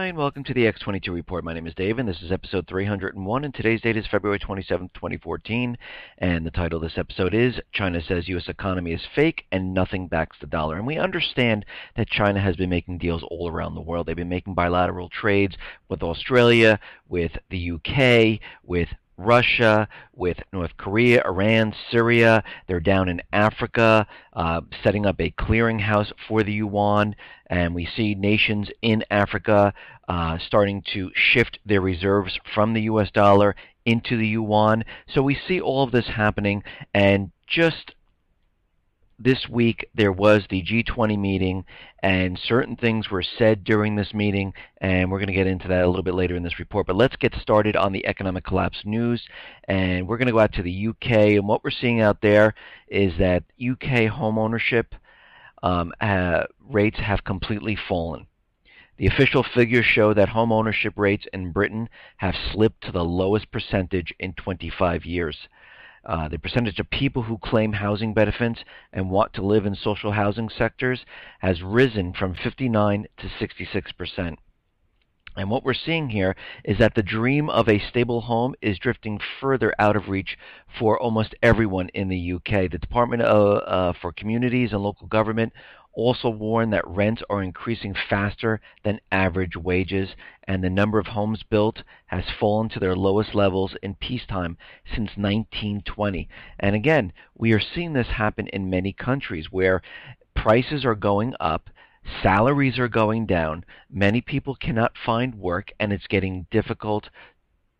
Hi, and welcome to the X22 Report. My name is Dave, and this is episode 301, and today's date is February 27th, 2014, and the title of this episode is China Says U.S. Economy is Fake and Nothing Backs the Dollar. And we understand that China has been making deals all around the world. They've been making bilateral trades with Australia, with the UK, with Russia, with North Korea, Iran, Syria. They're down in Africa, setting up a clearinghouse for the yuan, and we see nations in Africa starting to shift their reserves from the US dollar into the yuan. So we see all of this happening, and just this week there was the G20 meeting, and certain things were said during this meeting, and we're going to get into that a little bit later in this report. But let's get started on the economic collapse news, and we're going to go out to the UK, and what we're seeing out there is that UK home ownership rates have completely fallen. The official figures show that home ownership rates in Britain have slipped to the lowest percentage in 25 years. The percentage of people who claim housing benefits and want to live in social housing sectors has risen from 59 to 66%. And what we're seeing here is that the dream of a stable home is drifting further out of reach for almost everyone in the UK. The Department for Communities and Local Government also warned that rents are increasing faster than average wages, and the number of homes built has fallen to their lowest levels in peacetime since 1920. And again, we are seeing this happen in many countries where prices are going up, salaries are going down, many people cannot find work, and it's getting difficult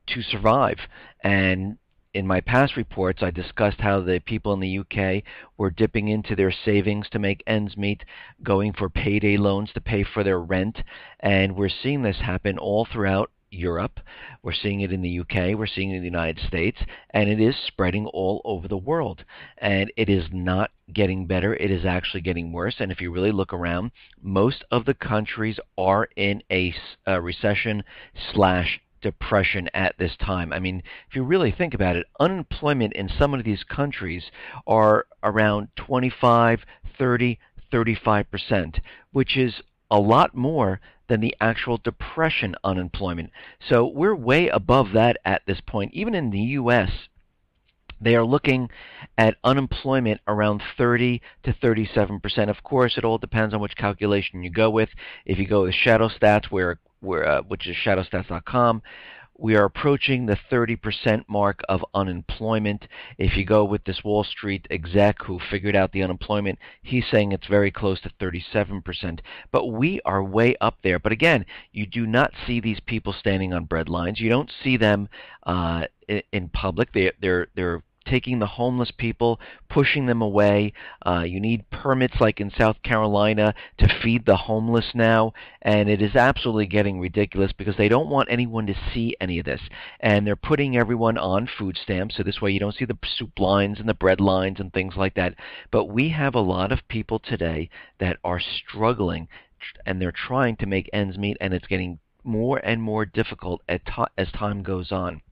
to survive. And in my past reports, I discussed how the people in the UK were dipping into their savings to make ends meet, going for payday loans to pay for their rent, and we're seeing this happen all throughout Europe. We're seeing it in the UK, we're seeing it in the United States, and it is spreading all over the world. And it is not getting better, it is actually getting worse. And if you really look around, most of the countries are in a recession slash depression at this time. I mean, if you really think about it, unemployment in some of these countries are around 25, 30, 35%, which is a lot more than the actual depression unemployment. So we're way above that at this point. Even in the U.S., they are looking at unemployment around 30 to 37%. Of course, it all depends on which calculation you go with. If you go with Shadow Stats, which is shadowstats.com, we are approaching the 30% mark of unemployment. If you go with this Wall Street exec who figured out the unemployment, he's saying it's very close to 37%. But we are way up there. But again, you do not see these people standing on bread lines. You don't see them in public. They're taking the homeless people, pushing them away. You need permits like in South Carolina to feed the homeless now, and it is absolutely getting ridiculous because they don't want anyone to see any of this. And they're putting everyone on food stamps, so this way you don't see the soup lines and the bread lines and things like that. But we have a lot of people today that are struggling, and they're trying to make ends meet, and it's getting more and more difficult as time goes on.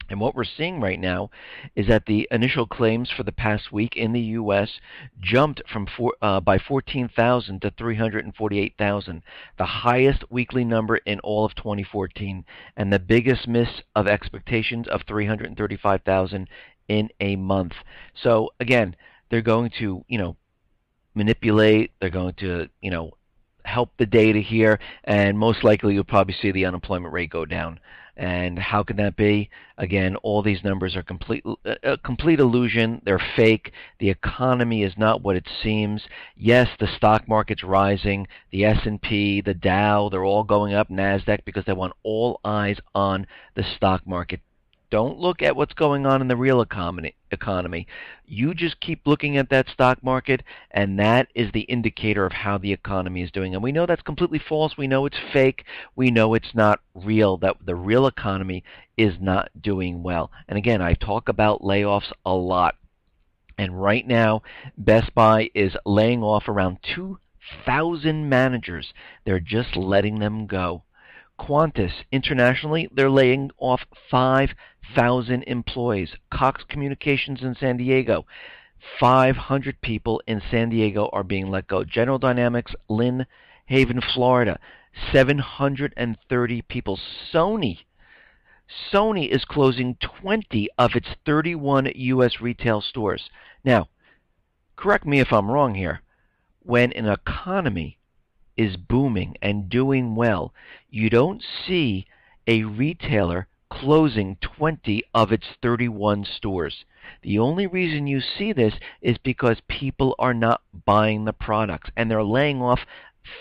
And what we're seeing right now is that the initial claims for the past week in the U.S. jumped by 14,000 to 348,000, the highest weekly in all of 2014, and the biggest miss of expectations of 335,000 in a month. So again, they're going to, manipulate. They're going to, help the data here, and most likely you'll probably see the unemployment rate go down. And how can that be? Again, all these numbers are a complete illusion. They're fake. The economy is not what it seems. Yes, the stock market's rising. The S&P, the Dow, they're all going up, NASDAQ, because they want all eyes on the stock market. Don't look at what's going on in the real economy. You just keep looking at that stock market, and that is the indicator of how the economy is doing. And we know that's completely false. We know it's fake. We know it's not real, that the real economy is not doing well. And again, I talk about layoffs a lot. And right now, Best Buy is laying off around 2,000 managers. They're just letting them go. Qantas, internationally, they're laying off 5,000 employees. Cox Communications in San Diego, 500 people in San Diego are being let go. General Dynamics, Lynn Haven, Florida, 730 people. Sony is closing 20 of its 31 U.S. retail stores. Now, correct me if I'm wrong here. When an economy is booming and doing well, you don't see a retailer closing 20 of its 31 stores. The only reason you see this is because people are not buying the products and they're laying off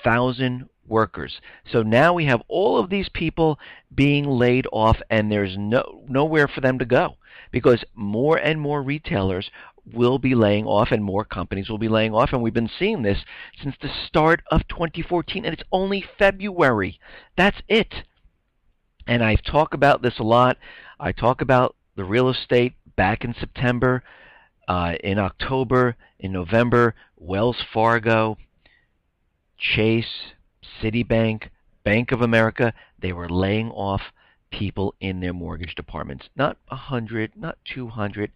1,000 workers. So now we have all of these people being laid off and there's nowhere for them to go because more and more retailers will be laying off and more companies will be laying off, and we've been seeing this since the start of 2014 and it's only February. That's it. And I talk about this a lot. I talk about the real estate back in September, in October, in November, Wells Fargo, Chase, Citibank, Bank of America, they were laying off people in their mortgage departments. Not 100, not 200,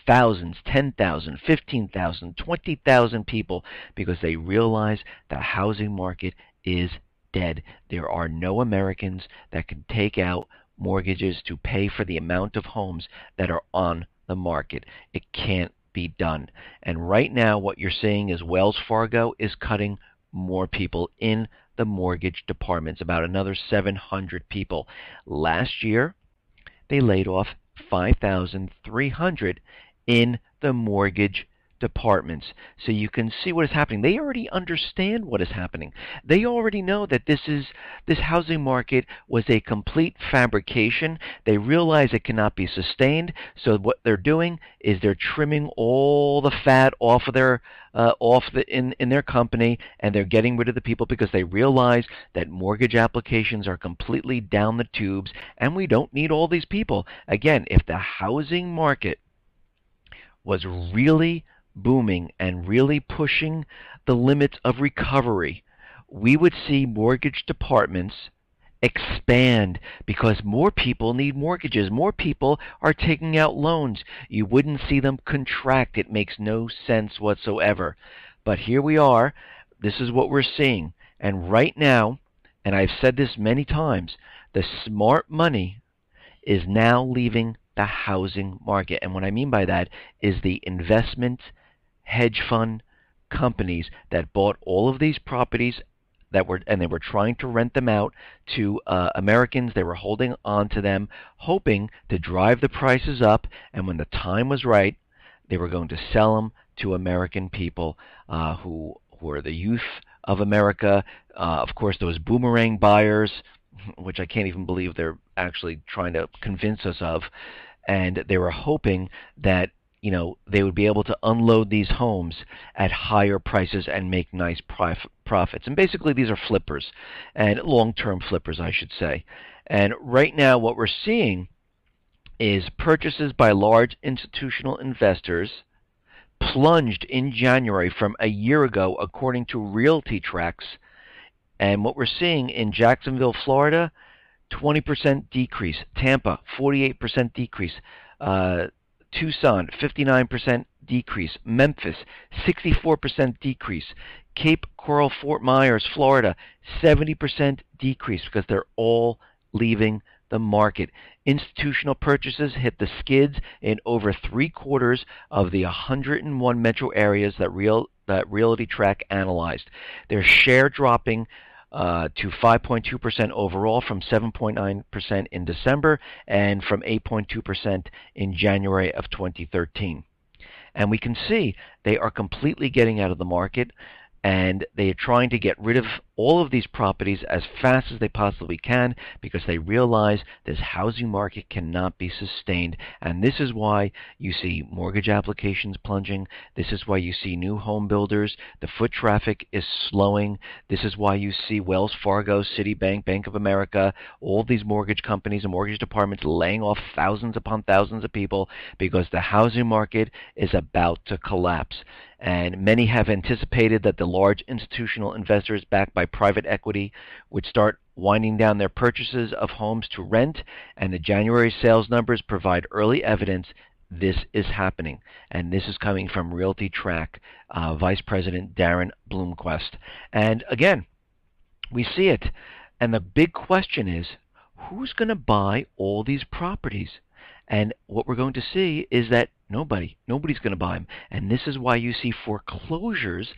thousands, 10,000, 15,000, 20,000 people because they realize the housing market is dead. There are no Americans that can take out mortgages to pay for the amount of homes that are on the market. It can't be done. And right now what you're seeing is Wells Fargo is cutting more people in the mortgage departments, about another 700 people. Last year, they laid off 5,300 in the mortgage departments. So you can see what is happening. They already understand what is happening. They already know that this housing market was a complete fabrication. They realize it cannot be sustained. So what they're doing is they're trimming all the fat off of their in their company, and they're getting rid of the people because they realize that mortgage applications are completely down the tubes, and we don't need all these people. Again, if the housing market was really booming and really pushing the limits of recovery, we would see mortgage departments expand because more people need mortgages. More people are taking out loans. You wouldn't see them contract. It makes no sense whatsoever. But here we are. This is what we're seeing. And right now, and I've said this many times, the smart money is now leaving the housing market. And what I mean by that is the investment hedge fund companies that bought all of these properties they were trying to rent them out to Americans. They were holding on to them, hoping to drive the prices up, and when the time was right, they were going to sell them to American people who are the youth of America. Of course, those boomerang buyers, which I can't even believe they're actually trying to convince us of, and they were hoping that they would be able to unload these homes at higher prices and make nice profits. And basically these are flippers, and long-term flippers, I should say. And right now what we're seeing is purchases by large institutional investors plunged in January from a year ago, according to RealtyTracs. And what we're seeing in Jacksonville, Florida, 20% decrease. Tampa, 48% decrease. Tucson, 59% decrease. Memphis, 64% decrease. Cape Coral, Fort Myers, Florida, 70% decrease because they're all leaving the market. Institutional purchases hit the skids in over 3/4 of the 101 metro areas that RealtyTrac analyzed. Their share dropping to 5.2% overall from 7.9% in December and from 8.2% in January of 2013. And we can see they are completely getting out of the market, and they are trying to get rid of all of these properties as fast as they possibly can because they realize this housing market cannot be sustained. And this is why you see mortgage applications plunging. This is why you see new home builders. The foot traffic is slowing. This is why you see Wells Fargo, Citibank, Bank of America, all these mortgage companies and mortgage departments laying off thousands upon thousands of people because the housing market is about to collapse. And many have anticipated that the large institutional investors backed by private equity would start winding down their purchases of homes to rent, and the January sales numbers provide early evidence this is happening. And this is coming from RealtyTrac Vice President Darren Bloomquist. And again, we see it. And the big question is, who's going to buy all these properties? And what we're going to see is that nobody's going to buy them. And this is why you see foreclosures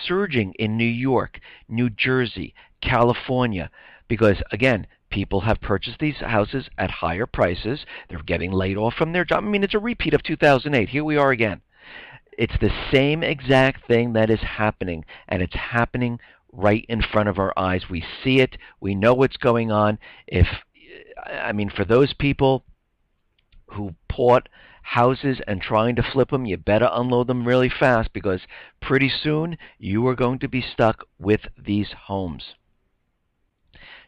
surging in New York, New Jersey, California, because, again, people have purchased these houses at higher prices. They're getting laid off from their job. I mean, it's a repeat of 2008. Here we are again. It's the same exact thing that is happening, and it's happening right in front of our eyes. We see it. We know what's going on. For those people who bought houses and trying to flip them, you better unload them really fast, because pretty soon you are going to be stuck with these homes.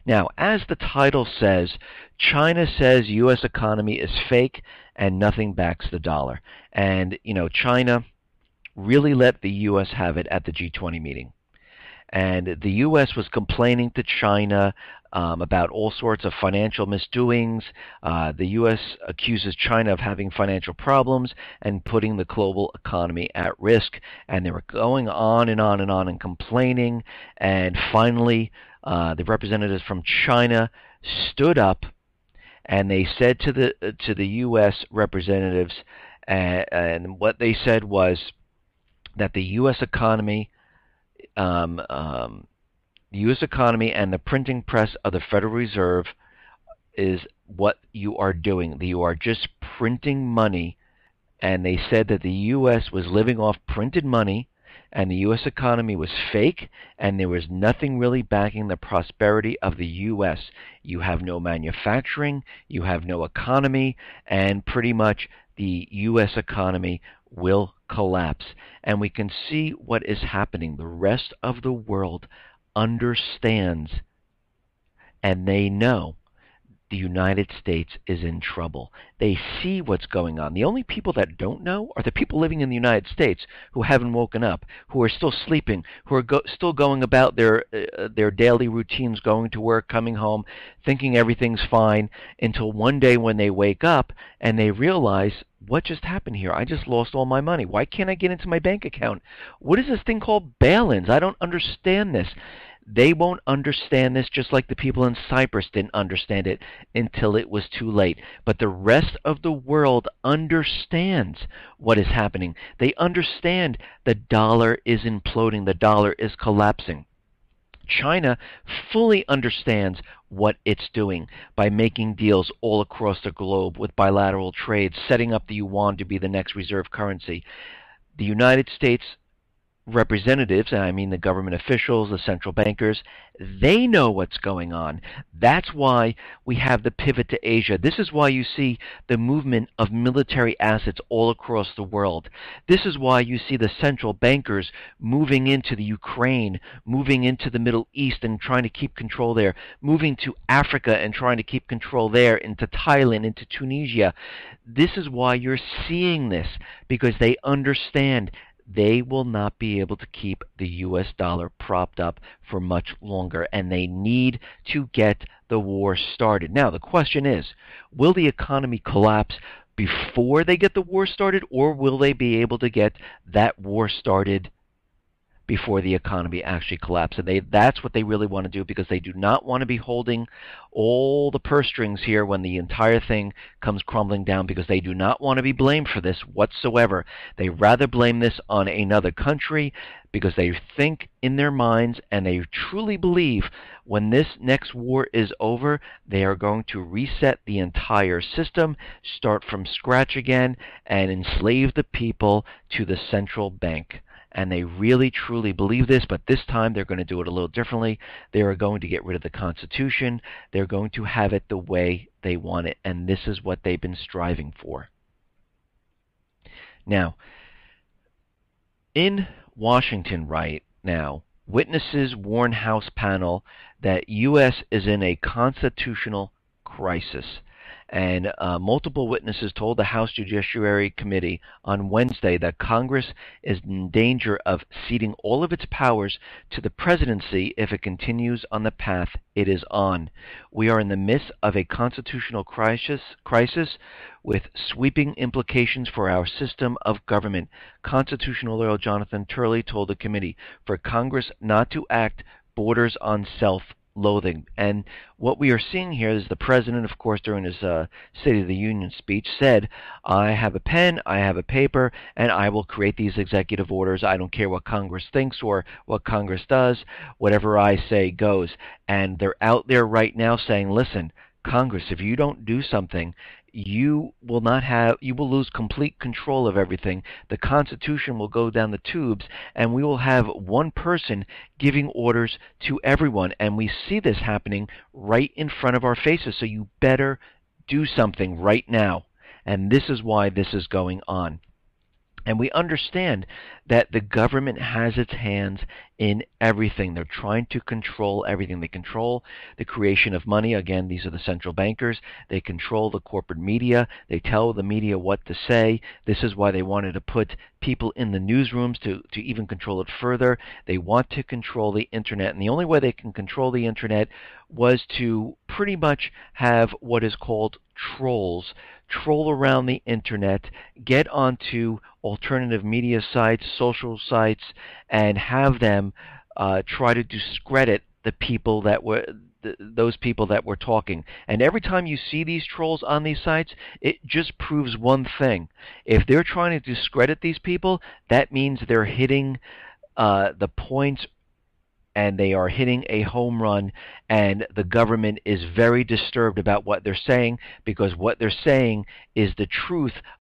Now, as the title says, China says U.S. economy is fake and nothing backs the dollar. And, China really let the U.S. have it at the G20 meeting. And the U.S. was complaining to China about all sorts of financial misdoings. The U.S. accuses China of having financial problems and putting the global economy at risk. And they were going on and on and on and complaining. And finally, the representatives from China stood up, and they said to the U.S. representatives, and what they said was that the U.S. economy, and the printing press of the Federal Reserve is what you are doing. You are just printing money, and they said that the U.S. was living off printed money, and the U.S. economy was fake, and there was nothing really backing the prosperity of the U.S. You have no manufacturing, you have no economy, and pretty much the U.S. economy will collapse. And we can see what is happening. The rest of the world understands, and they know the United States is in trouble. They see what's going on. The only people that don't know are the people living in the United States who haven't woken up, who are still sleeping, who are still going about their daily routines, going to work, coming home, thinking everything's fine, until one day when they wake up and they realize, what just happened here? I just lost all my money. Why can't I get into my bank account? What is this thing called bail-ins? I don't understand this. They won't understand this, just like the people in Cyprus didn't understand it until it was too late. But the rest of the world understands what is happening. They understand the dollar is imploding. The dollar is collapsing. China fully understands what it's doing by making deals all across the globe with bilateral trade, setting up the yuan to be the next reserve currency. The United States representatives, and I mean the government officials, the central bankers, they know what's going on. That's why we have the pivot to Asia. This is why you see the movement of military assets all across the world. This is why you see the central bankers moving into the Ukraine, moving into the Middle East and trying to keep control there, moving to Africa and trying to keep control there, into Thailand, into Tunisia. This is why you're seeing this, because they understand they will not be able to keep the U.S. dollar propped up for much longer, and they need to get the war started. Now, the question is, will the economy collapse before they get the war started, or will they be able to get that war started before the economy actually collapses? And that's what they really want to do, because they do not want to be holding all the purse strings here when the entire thing comes crumbling down, because they do not want to be blamed for this whatsoever. They rather blame this on another country, because they think in their minds, and they truly believe, when this next war is over, they are going to reset the entire system, start from scratch again, and enslave the people to the central bank. And they really, truly believe this, but this time they're going to do it a little differently. They are going to get rid of the Constitution. They're going to have it the way they want it, and this is what they've been striving for. Now, in Washington right now, witnesses warn House panel that U.S. is in a constitutional crisis. And multiple witnesses told the House Judiciary Committee on Wednesday that Congress is in danger of ceding all of its powers to the presidency if it continues on the path it is on. We are in the midst of a constitutional crisis with sweeping implications for our system of government, constitutional lawyer Jonathan Turley told the committee. For Congress not to act borders on self loathing. And what we are seeing here is the president, of course, during his State of the Union speech said, I have a pen, I have a paper, and I will create these executive orders. I don't care what Congress thinks or what Congress does. Whatever I say goes. And they're out there right now saying, listen, Congress, if you don't do something, you will lose complete control of everything. The Constitution will go down the tubes, and we will have one person giving orders to everyone. And we see this happening right in front of our faces. So you better do something right now. And this is why this is going on. And we understand that the government has its hands in everything. They're trying to control everything. They control the creation of money. Again, these are the central bankers. They control the corporate media. They tell the media what to say. This is why they wanted to put people in the newsrooms to even control it further. They want to control the internet. And the only way they can control the internet was to pretty much have what is called trolls troll around the internet, get onto alternative media sites, social sites, and have them try to discredit the people that were those people that were talking. And every time you see these trolls on these sites, it just proves one thing. If they're trying to discredit these people, that means they're hitting the points, and they are hitting a home run, and the government is very disturbed about what they're saying, because what they're saying is the truth